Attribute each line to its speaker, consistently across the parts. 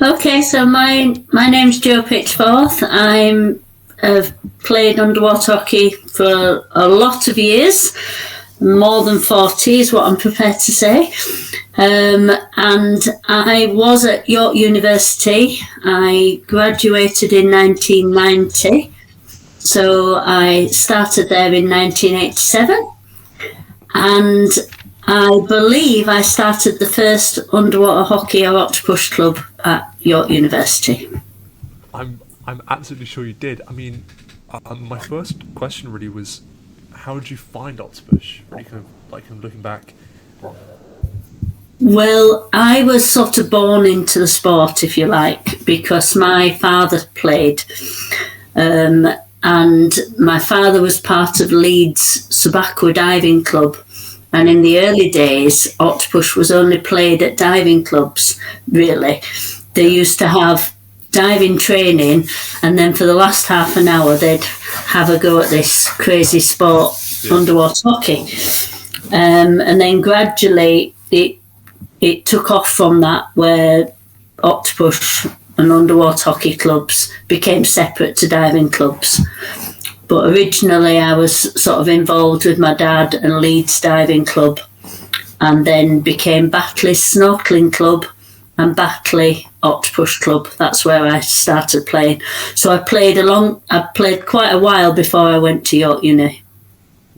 Speaker 1: Okay, so my name's Jo Pitchforth. I've played underwater hockey for a lot of years, more than 40 is what I'm prepared to say. And I was at York University. I graduated in 1990, so I started there in 1987, and I believe I started the first underwater hockey or Octopush club at York University.
Speaker 2: I'm absolutely sure you did. I mean, my first question really was, how did you find Octopush? Really kind of looking back.
Speaker 1: Well, I was sort of born into the sport, if you like, because my father played. And my father was part of Leeds Subaqua Diving Club. And in the early days, Octopush was only played at diving clubs, really. They used to have diving training, and then for the last half an hour, they'd have a go at this crazy sport, underwater hockey. And then gradually, it took off from that, where Octopush and underwater hockey clubs became separate to diving clubs. But originally I was sort of involved with my dad and Leeds Diving Club, and then became Batley's Snorkeling Club and Batley Octopush Club. That's where I started playing. So I played quite a while before I went to York Uni.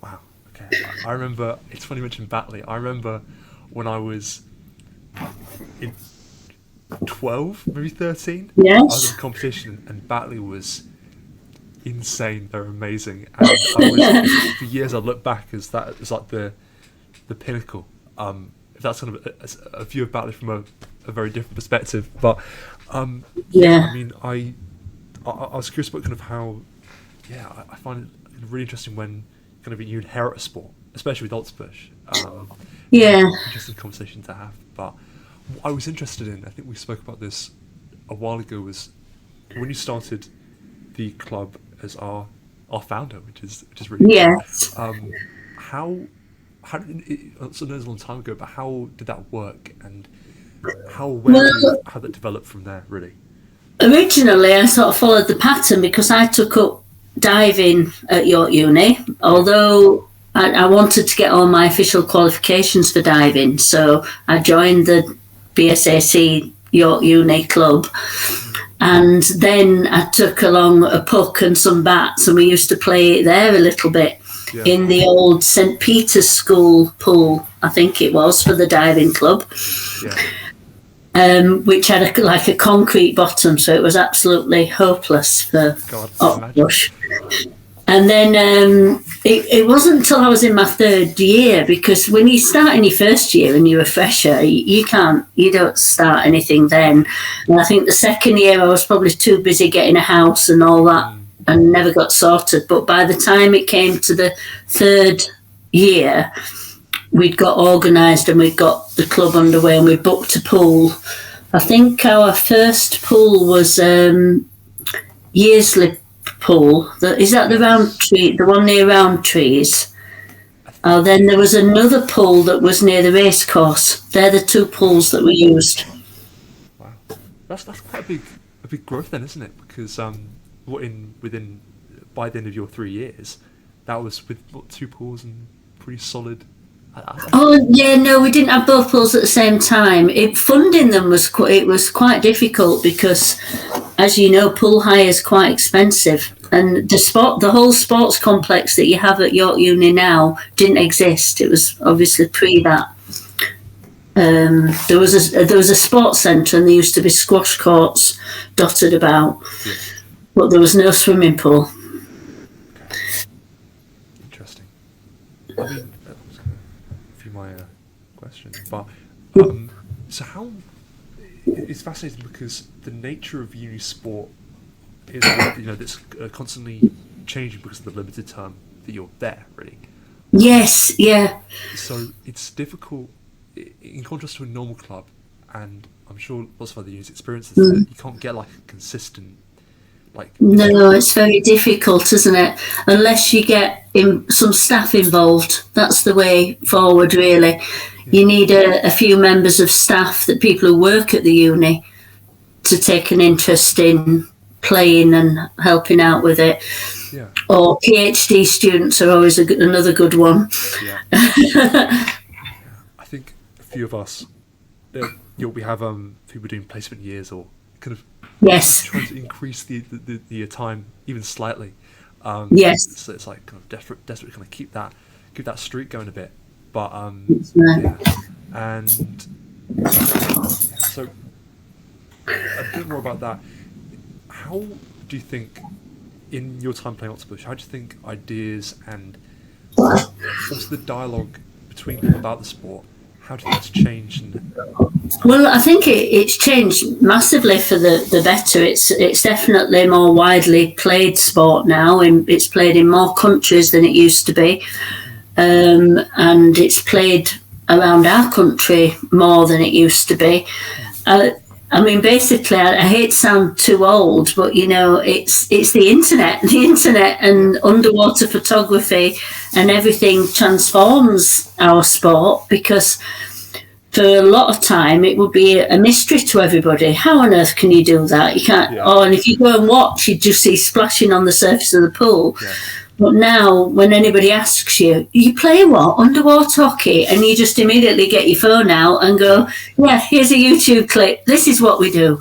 Speaker 2: Wow. Okay. I remember. It's funny you mentioned Batley. I remember when I was in 12, maybe 13.
Speaker 1: Yes.
Speaker 2: I was in a competition, and Batley was insane. They're amazing, and for years I look back as that as like the pinnacle. If that's kind of a view of Batley from a very different perspective, but I mean, I was curious about kind of how, I find it really interesting when kind of you inherit a sport, especially with Octopush. Interesting conversation to have. But what I was interested in, I think we spoke about this a while ago, was when you started the club as our founder, which is really cool. How did it, so it was a long time ago, but how did that work, and how that developed from there, really?
Speaker 1: Originally I sort of followed the pattern because I took up diving at York Uni, although I wanted to get all my official qualifications for diving, so I joined the BSAC York Uni club. And then I took along a puck and some bats, and we used to play there a little bit in the old St. Peter's School pool, I think it was, for the diving club, which had a concrete bottom, so it was absolutely hopeless for Octopush. And then it wasn't until I was in my third year, because when you start in your first year and you're a fresher, you don't start anything then. And I think the second year I was probably too busy getting a house and all that, and never got sorted. But by the time it came to the third year, we'd got organised and we'd got the club underway, and we booked a pool. I think our first pool was Yearsley pool. Is that the Roundtree, the one near Roundtrees? Oh, then there was another pool that was near the racecourse. They're the two pools that we used.
Speaker 2: Wow, that's quite a big growth then, isn't it? Because within by the end of your 3 years, that was with two pools and pretty solid.
Speaker 1: No, we didn't have both pools at the same time. Funding them was quite difficult because, as you know, pool hire is quite expensive, and the whole sports complex that you have at York Uni now didn't exist. It was obviously pre that. There was a sports centre, and there used to be squash courts dotted about, but there was no swimming pool.
Speaker 2: Interesting. I mean, my question, but so how it's fascinating because the nature of uni sport is that's constantly changing because of the limited time that you're there, really.
Speaker 1: Yes, yeah.
Speaker 2: So it's difficult in contrast to a normal club, and I'm sure lots of other unis experiences that you can't get like a consistent
Speaker 1: No, it's very difficult, isn't it? Unless you get some staff involved. That's the way forward, really. You need a few members of staff, that people who work at the uni, to take an interest in playing and helping out with it.
Speaker 2: Yeah.
Speaker 1: Or PhD students are always another good one.
Speaker 2: Yeah. I think a few of us, we have people doing placement years or kind of
Speaker 1: Yes.
Speaker 2: trying to increase the time even slightly.
Speaker 1: Yes.
Speaker 2: So it's like kind of desperate to kind of keep that streak going a bit. But
Speaker 1: Right.
Speaker 2: yeah. And so a bit more about that. How do you think, in your time playing Octopush, how do you think ideas and also the dialogue between people about the sport, how do you think that's changed?
Speaker 1: Well, I think it's changed massively for the better. It's definitely more widely played sport now, and it's played in more countries than it used to be, and it's played around our country more than it used to be. I mean, basically, I hate to sound too old, but it's the internet and underwater photography and everything transforms our sport, because for a lot of time it would be a mystery to everybody. How on earth can you do that? You can't. Yeah. Oh, and if you go and watch, you just see splashing on the surface of the pool. Yeah. But now, when anybody asks you, you play what? Underwater hockey? And you just immediately get your phone out and go, yeah, here's a YouTube clip. This is what we do.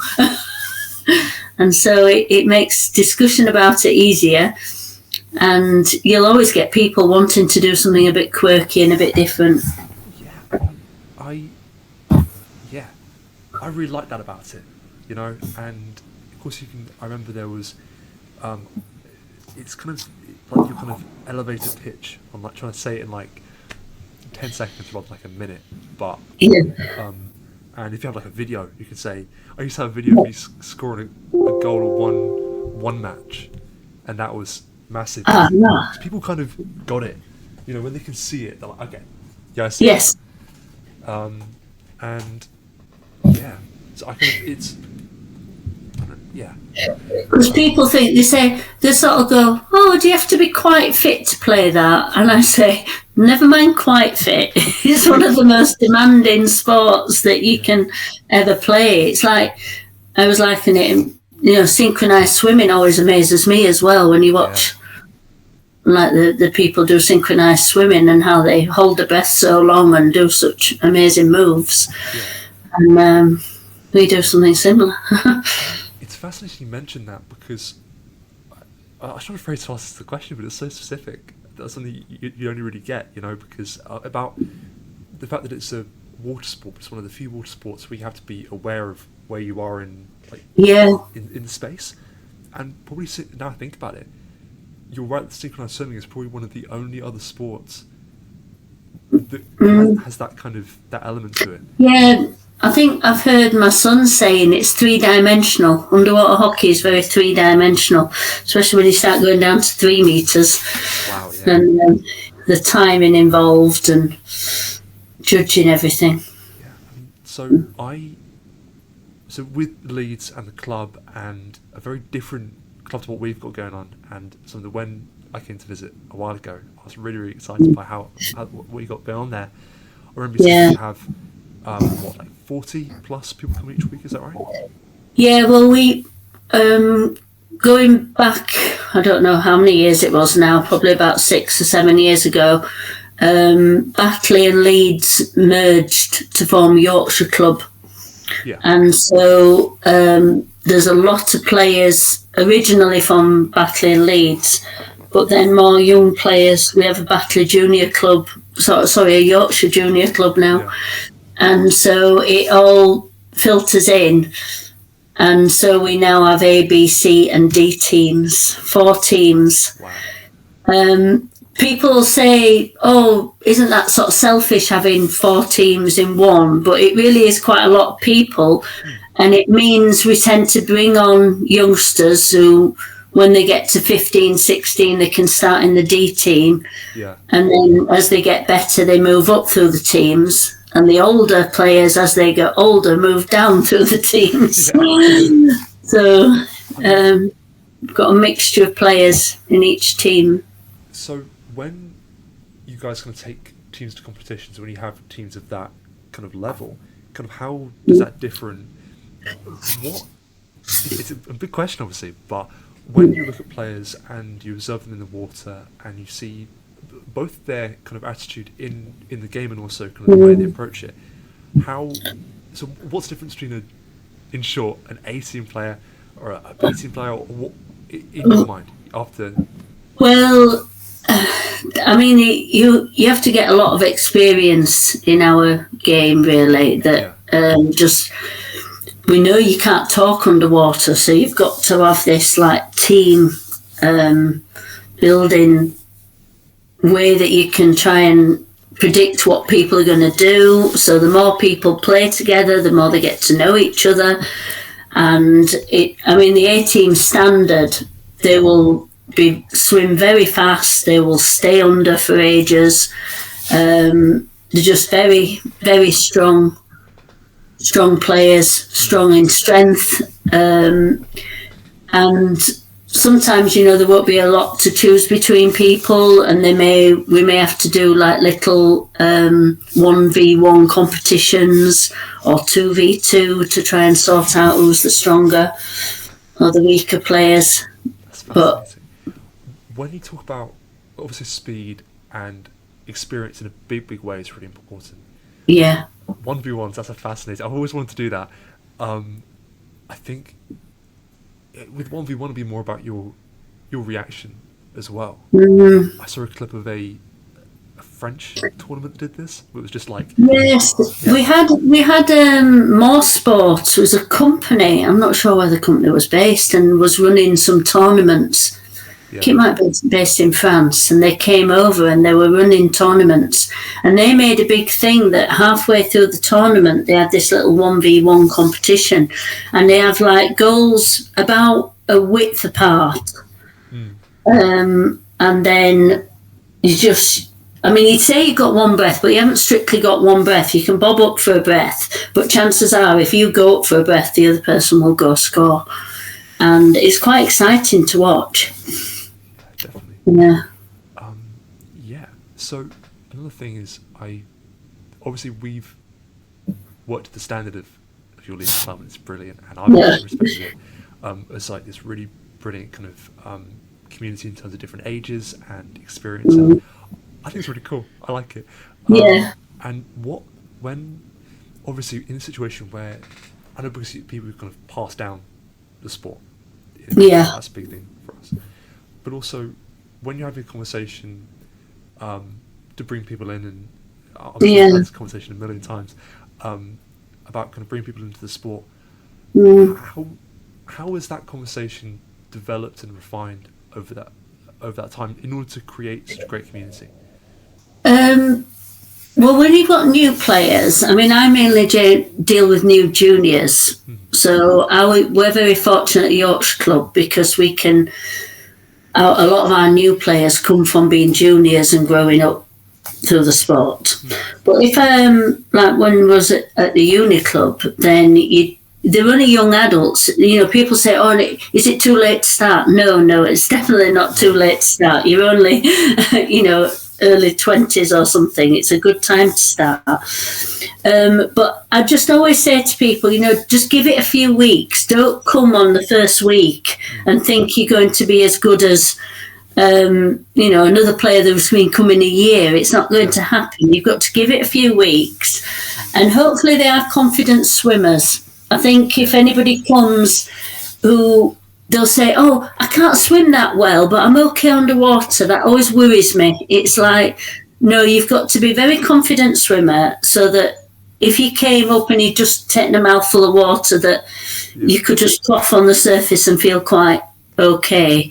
Speaker 1: And so it makes discussion about it easier. And you'll always get people wanting to do something a bit quirky and a bit different.
Speaker 2: Yeah. I really like that about it, And of course I remember there was, it's kind of like your kind of elevator pitch on like trying to say it in like 10 seconds rather than like a minute. But and if you have like a video, you can say, I used to have a video of me scoring a goal in one match, and that was massive.
Speaker 1: No.
Speaker 2: People kind of got it, when they can see it, they're like, okay, yeah, I see.
Speaker 1: Yes.
Speaker 2: It. And yeah, so I kind of yeah.
Speaker 1: Because people think, they sort of go, oh, do you have to be quite fit to play that? And I say, never mind quite fit. It's one of the most demanding sports that you can ever play. It's like, I was liking it, synchronized swimming always amazes me as well when you watch like the people do synchronized swimming and how they hold their breath so long and do such amazing moves.
Speaker 2: Yeah.
Speaker 1: And we do something similar.
Speaker 2: It's fascinating you mentioned that, because I was afraid to ask the question, but it's so specific. That's something you only really get, because about the fact that it's a water sport, but it's one of the few water sports where you have to be aware of where you are in in space. And probably now I think about it, you're right that synchronized swimming is probably one of the only other sports that has that kind of that element to it.
Speaker 1: Yeah. I think I've heard my son saying it's 3-dimensional. Underwater hockey is very 3-dimensional, especially when you start going down to 3 meters.
Speaker 2: Wow, yeah.
Speaker 1: And the timing involved and judging everything.
Speaker 2: Yeah. So with Leeds and the club, and a very different club to what we've got going on, and something that when I came to visit a while ago, I was really, really excited by what you got going on there. I remember you have 40 plus people come each week, is that right?
Speaker 1: Yeah, well, we going back, I don't know how many years it was now, probably about 6 or 7 years ago, Batley and Leeds merged to form Yorkshire Club.
Speaker 2: Yeah.
Speaker 1: And so there's a lot of players originally from Batley and Leeds, but then more young players. We have a Batley Junior Club, a Yorkshire Junior Club now. Yeah. And so it all filters in. And so we now have A, B, C and D teams, 4 teams.
Speaker 2: Wow.
Speaker 1: People say, oh, isn't that sort of selfish having 4 teams in one? But it really is quite a lot of people. And it means we tend to bring on youngsters who, when they get to 15, 16, they can start in the D team.
Speaker 2: Yeah.
Speaker 1: And then as they get better, they move up through the teams. And the older players, as they get older, move down through the teams. Yeah. So we've got a mixture of players in each team.
Speaker 2: So when you guys kind of take teams to competitions, when you have teams of that kind of level, kind of how does that differ? And what it's a big question, obviously, but when you look at players and you observe them in the water and you see both their kind of attitude in the game and also kind of the way they approach it, so what's the difference between in short, an A-team player or a B-team player, or what, in your mind, after?
Speaker 1: Well, I mean, you have to get a lot of experience in our game, really. Just we know you can't talk underwater, so you've got to have this like team building way that you can try and predict what people are going to do. So the more people play together, the more they get to know each other. And the A-team standard, they will swim very fast. They will stay under for ages. They're just very, very strong players, strong in strength. And sometimes, there won't be a lot to choose between people, and we may have to do like little 1v1 competitions or 2v2 to try and sort out who's the stronger or the weaker players.
Speaker 2: That's fascinating. When you talk about, obviously, speed and experience in a big way is really important.
Speaker 1: Yeah.
Speaker 2: 1v1s, that's fascinating. I've always wanted to do that. I think with 1v1 it'll be more about your reaction as well. I saw a clip of a French tournament that did this. It was just like,
Speaker 1: yes, we had More Sport was a company. I'm not sure where the company was based, and was running some tournaments. It might be based in France, and they came over and they were running tournaments, and they made a big thing that halfway through the tournament they had this little 1v1 competition, and they have like goals about a width apart. And then you just, you'd say you got one breath, but you haven't strictly got one breath. You can bob up for a breath, but chances are if you go up for a breath, the other person will go score, and it's quite exciting to watch.
Speaker 2: Definitely.
Speaker 1: Yeah.
Speaker 2: So another thing is, obviously we've worked at the standard of your league club, and it's brilliant, and I've really respected it. It's like this really brilliant kind of community in terms of different ages and experience. And I think it's really cool. I like it. And when obviously in a situation where I know because people kind of pass down the sport. That's a big thing for us. But also, when you're having a conversation to bring people in, and I've had this conversation a million times about kind of bringing people into the sport, how has that conversation developed and refined over that time in order to create such a great community?
Speaker 1: Well, when you've got new players, I mainly deal with new juniors. So we're very fortunate at Yorkshire Club because we can. A lot of our new players come from being juniors and growing up through the sport. But if like when I was at the uni club, then they're only young adults. People say, "Oh, is it too late to start?" No, it's definitely not too late to start. You're only, early 20s or something. It's a good time to start. But I just always say to people, just give it a few weeks. Don't come on the first week and think you're going to be as good as, another player that's been coming a year. It's not going to happen. You've got to give it a few weeks, and hopefully they are confident swimmers. I think if anybody comes who they'll say, "Oh, I can't swim that well, but I'm okay underwater," that always worries me. It's like, no, you've got to be a very confident swimmer so that if you came up and you'd just taken a mouthful of water, that you could just pop on the surface and feel quite okay.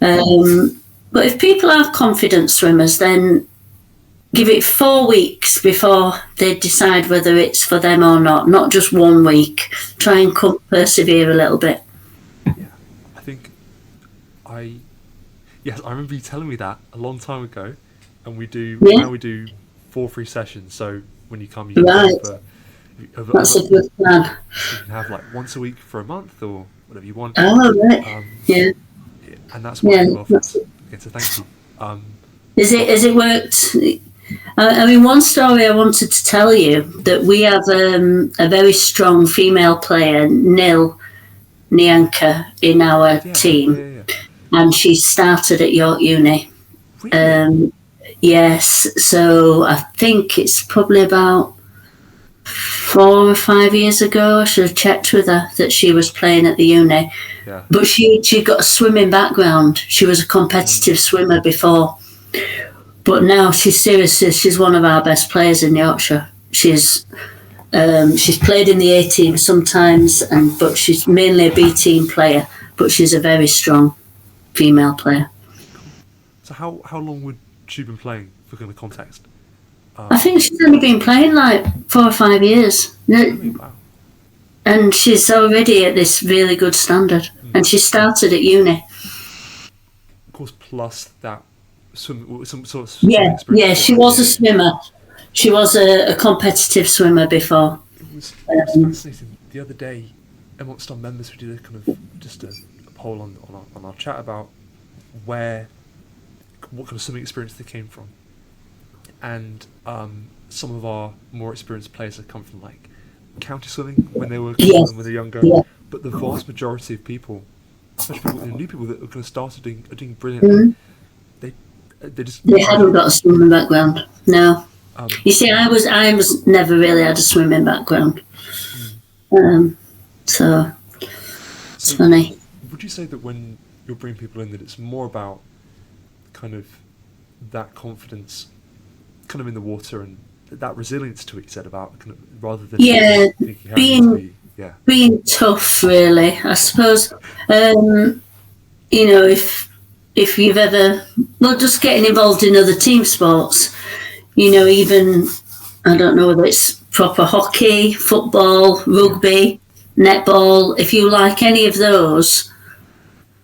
Speaker 1: But if people are confident swimmers, then give it 4 weeks before they decide whether it's for them or not just 1 week. Try and persevere a little bit.
Speaker 2: I think I remember you telling me that a long time ago, and now we do 4 free sessions. So when you come, you can
Speaker 1: that's a good plan.
Speaker 2: You can have like once a week for a month or whatever you want.
Speaker 1: Oh, right.
Speaker 2: And that's what we offer. Okay, so thank you.
Speaker 1: Has it worked? One story I wanted to tell you, that we have a very strong female player, Nil Nyanka in our team, and she started at York Uni.
Speaker 2: Really?
Speaker 1: Yes, so I think it's probably about 4 or 5 years ago. I should have checked with her that she was playing at the uni.
Speaker 2: Yeah.
Speaker 1: But she got a swimming background. She was a competitive swimmer before. But now she's one of our best players in Yorkshire. She's played in the A team sometimes, but she's mainly a B team player. But she's a very strong female player.
Speaker 2: So how long would she been playing, for kind of context?
Speaker 1: I think she's only been playing like 4 or 5 years.
Speaker 2: Really? Wow.
Speaker 1: And she's already at this really good standard. And she started at uni.
Speaker 2: Of course, plus that some sort of swimming
Speaker 1: Yeah,
Speaker 2: experience.
Speaker 1: she was a swimmer. She was a competitive swimmer before.
Speaker 2: It was fascinating. The other day, amongst our members, we did a kind of just a poll on our chat about what kind of swimming experience they came from. And some of our more experienced players have come from like county swimming when they were younger. Yeah. But the vast majority of people, especially new people that are kind of started doing brilliant, they
Speaker 1: haven't got a swimming background. No. You see, I was never really had a swimming background. So it's funny.
Speaker 2: Would you say that when you're bringing people in, that it's more about kind of that confidence, kind of in the water, and that resilience to it? You said about kind of rather than
Speaker 1: being tough, really. I suppose. If you've ever, just getting involved in other team sports, even, I don't know whether it's proper hockey, football, rugby, netball, if you like any of those,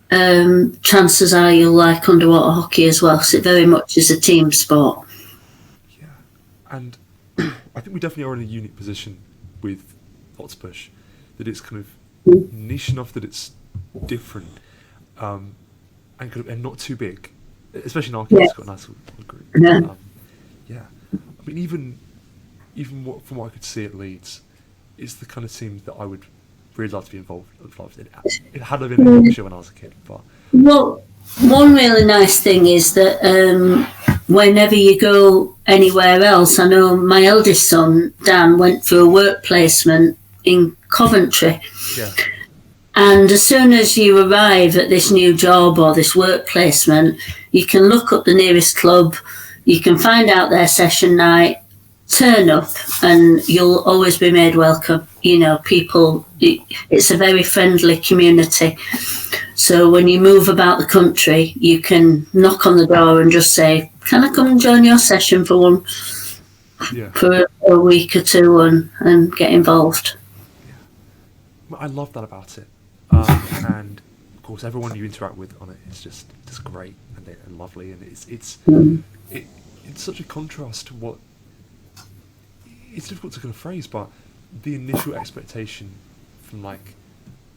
Speaker 1: chances are you'll like underwater hockey as well, because it very much is a team sport.
Speaker 2: Yeah, and I think we definitely are in a unique position with Octopush, that it's kind of niche enough that it's different. And not too big, especially in our case. It's got a nice little group. I mean, even from what I could see at Leeds, it's the kind of team that I would really like to be involved in. It had been in Yorkshire when I was a kid, but
Speaker 1: one really nice thing is that whenever you go anywhere else, I know my eldest son Dan went for a work placement in Coventry.
Speaker 2: Yeah.
Speaker 1: And as soon as you arrive at this new job or this work placement, you can look up the nearest club, you can find out their session night, turn up, and you'll always be made welcome. People, it's a very friendly community. So when you move about the country, you can knock on the door and just say, can I come and join your session for a week or two and get involved?
Speaker 2: Yeah. I love that about it. And of course, everyone you interact with on it is just great and lovely, and it's such a contrast to what it's difficult to kind of phrase, but the initial expectation from like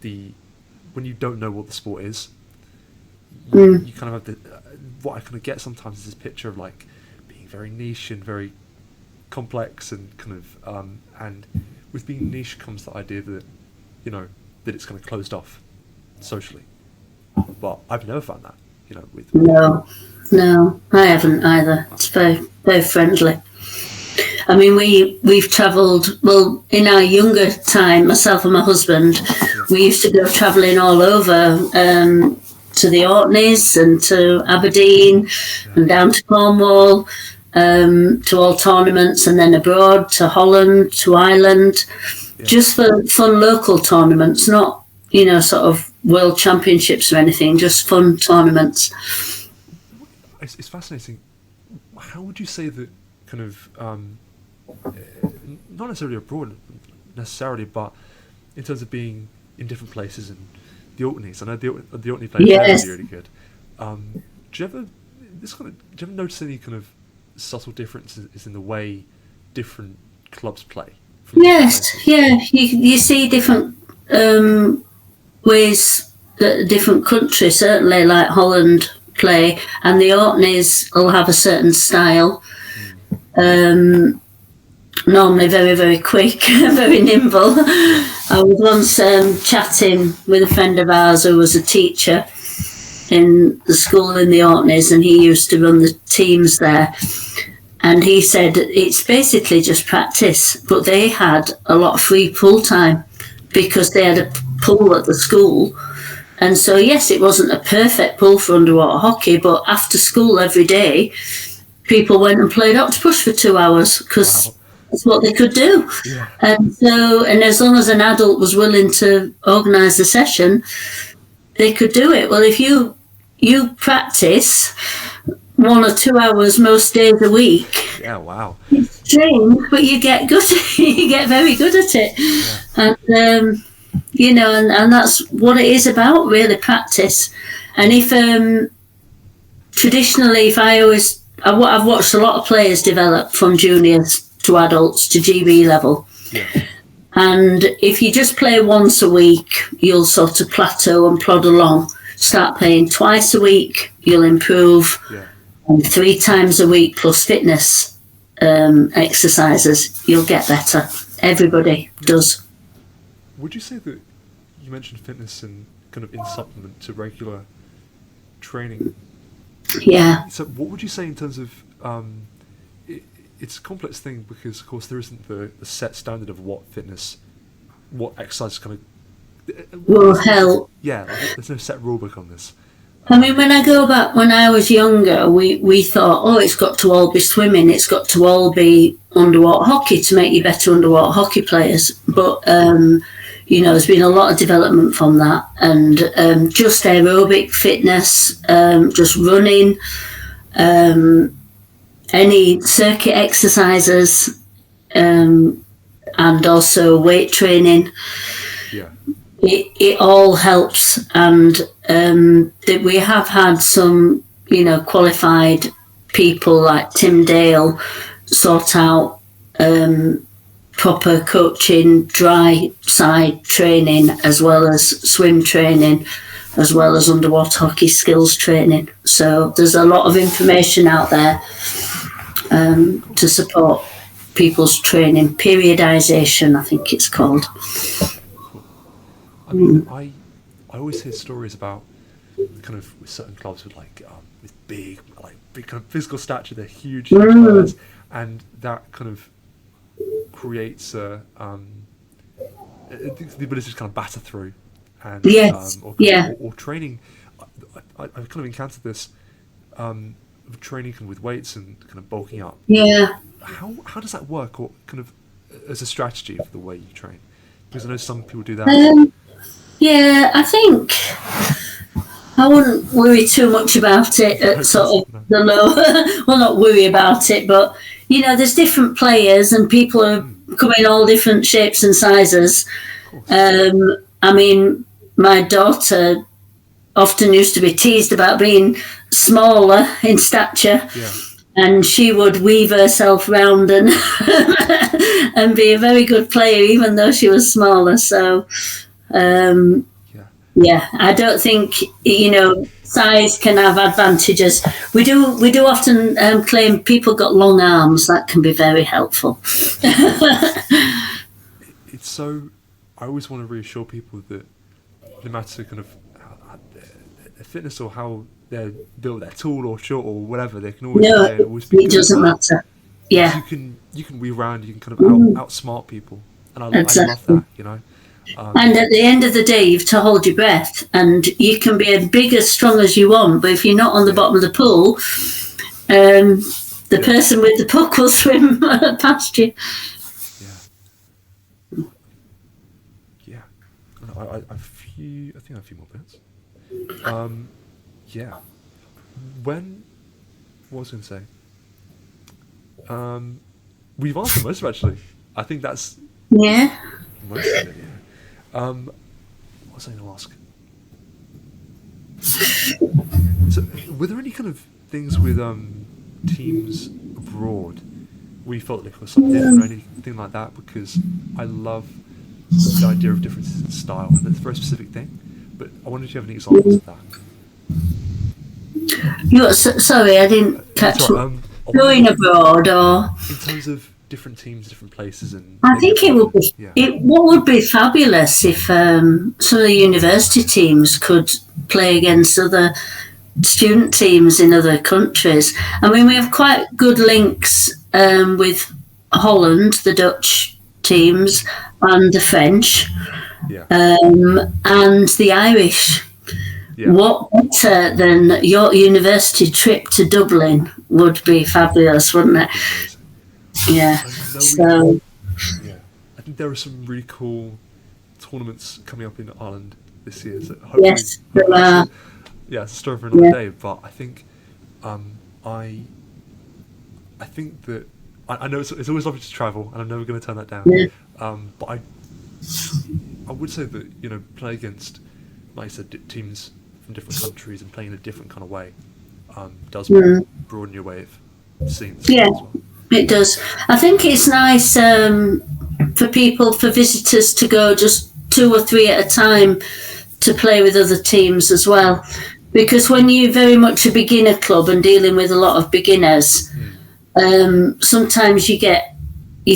Speaker 2: when you don't know what the sport is, you kind of have what I kind of get sometimes is this picture of like being very niche and very complex and kind of and with being niche comes the idea that that it's kind of closed off socially. But I've never found that, with...
Speaker 1: No, I haven't either. It's very, very friendly. I mean, we've travelled, in our younger time, myself and my husband, we used to go travelling all over to the Orkneys and to Aberdeen and down to Cornwall, to all tournaments, and then abroad to Holland, to Ireland. Just for fun local tournaments, not, sort of world championships or anything, just fun tournaments.
Speaker 2: It's fascinating. How would you say that kind of, not necessarily abroad, but in terms of being in different places and the Orkneys? I know the Orkney players are really good. Do you ever notice any kind of subtle differences in the way different clubs play?
Speaker 1: Yes, yeah. You see different ways that different countries, certainly like Holland, play, and the Orkneys will have a certain style. normally very, very quick, very nimble. I was once chatting with a friend of ours who was a teacher in the school in the Orkneys, and he used to run the teams there. And he said it's basically just practice, but they had a lot of free pool time because they had a pool at the school. And so, yes, it wasn't a perfect pool for underwater hockey, but after school every day, people went and played Octopush for 2 hours because that's what they could do.
Speaker 2: Yeah.
Speaker 1: And as long as an adult was willing to organise the session, they could do it. Well, if you practice 1 or 2 hours most days a week,
Speaker 2: Yeah, wow.
Speaker 1: it's strange, but you get good. You get very good at it, and and that's what it is about, really, practice. And if traditionally, I've watched a lot of players develop from juniors to adults to GB level.
Speaker 2: Yeah.
Speaker 1: And if you just play once a week, you'll sort of plateau and plod along. Start playing twice a week, you'll improve.
Speaker 2: Yeah.
Speaker 1: And 3 times a week plus fitness exercises, you'll get better. Everybody does.
Speaker 2: Would you say that you mentioned fitness and kind of in supplement to regular training?
Speaker 1: Yeah.
Speaker 2: So what would you say in terms of it's a complex thing because of course there isn't the set standard of what exercise kind of
Speaker 1: Will help.
Speaker 2: Yeah, there's no set rule book on this.
Speaker 1: I mean, when I go back, when I was younger, we thought, it's got to all be swimming, it's got to all be underwater hockey to make you better underwater hockey players. But, there's been a lot of development from that. And just aerobic fitness, just running, any circuit exercises, and also weight training.
Speaker 2: Yeah.
Speaker 1: It all helps, and we have had some, qualified people like Tim Dale sort out proper coaching, dry side training, as well as swim training, as well as underwater hockey skills training. So there's a lot of information out there to support people's training. Periodization, I think it's called.
Speaker 2: I mean, I always hear stories about kind of with certain clubs with with big kind of physical stature, they're huge players, and that kind of creates the ability to kind of batter through, and or training. I've kind of encountered this training kind of with weights and kind of bulking up.
Speaker 1: Yeah.
Speaker 2: How does that work, or kind of as a strategy for the way you train? Because I know some people do that.
Speaker 1: Yeah, I think I wouldn't worry too much about it at sort of the low. Well, not worry about it, but there's different players and people are coming all different shapes and sizes. I mean, my daughter often used to be teased about being smaller in stature.
Speaker 2: Yeah.
Speaker 1: And she would weave herself round and and be a very good player, even though she was smaller. So, I don't think size can have advantages. We do often claim people got long arms. That can be very helpful.
Speaker 2: It's so. I always want to reassure people that no matter kind of their fitness or how they're built, they're tall or short or whatever, they can always play and always be good.
Speaker 1: It doesn't matter. Yeah.
Speaker 2: You can weave around, you can kind of outsmart people. And I love that,
Speaker 1: and at the end of the day, you've to hold your breath, and you can be as big, as strong as you want, but if you're not on the bottom of the pool, the person with the puck will swim past you.
Speaker 2: Yeah. I think I have a few more minutes. Yeah. What was I going to say? We've answered most of it, actually. I think that's most of it, yeah. What was I going to ask? So, were there any kind of things with teams abroad where you felt like there was something different or anything like that? Because I love the idea of differences in style, and it's a very specific thing. But I wondered if you have any examples of that.
Speaker 1: Sorry, I didn't catch.
Speaker 2: Right,
Speaker 1: going abroad, or
Speaker 2: in terms of different teams, different places, and
Speaker 1: I think it would be. What would be fabulous if some of the university teams could play against other student teams in other countries. I mean, we have quite good links with Holland, the Dutch teams, and the French, and the Irish. Yeah. What better than your university trip to Dublin would be fabulous, wouldn't it? Yeah. So.
Speaker 2: Yeah, I think there are some really cool tournaments coming up in Ireland this year. So
Speaker 1: yes, there are.
Speaker 2: Yeah, it's a story for another day. But I think, I think that I know it's always lovely to travel, and I'm never going to turn that down.
Speaker 1: Yeah.
Speaker 2: But I would say that play against, like I said, teams from different countries and playing in a different kind of way does broaden your way of seeing the
Speaker 1: yeah,
Speaker 2: as well.
Speaker 1: It does. I think it's nice for visitors to go just 2 or 3 at a time to play with other teams as well, because when you're very much a beginner club and dealing with a lot of beginners, sometimes you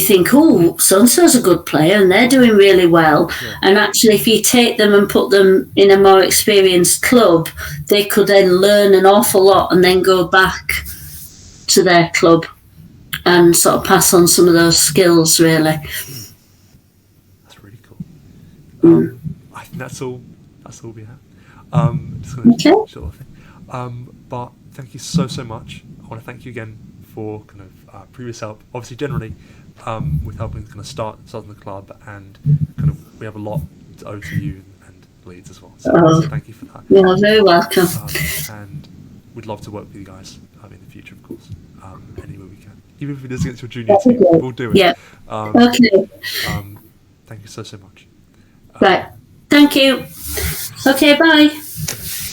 Speaker 1: think, oh, so-and-so's a good player and they're doing really well. Yeah. And actually, if you take them and put them in a more experienced club, they could then learn an awful lot and then go back to their club and sort of pass on some of those skills, really.
Speaker 2: That's really cool. I think that's all we have. Just gonna short thing. But thank you so much. I want to thank you again for kind of previous help. Obviously, generally, with helping kind of start the club, and kind of we have a lot to owe to you and Leeds as well. So thank you for that.
Speaker 1: You're very welcome.
Speaker 2: And we'd love to work with you guys in the future, of course, any way we can. Even if it is against your junior team, we'll do it.
Speaker 1: Yeah. Okay.
Speaker 2: Thank you so much.
Speaker 1: Right. Thank you. Okay. Bye.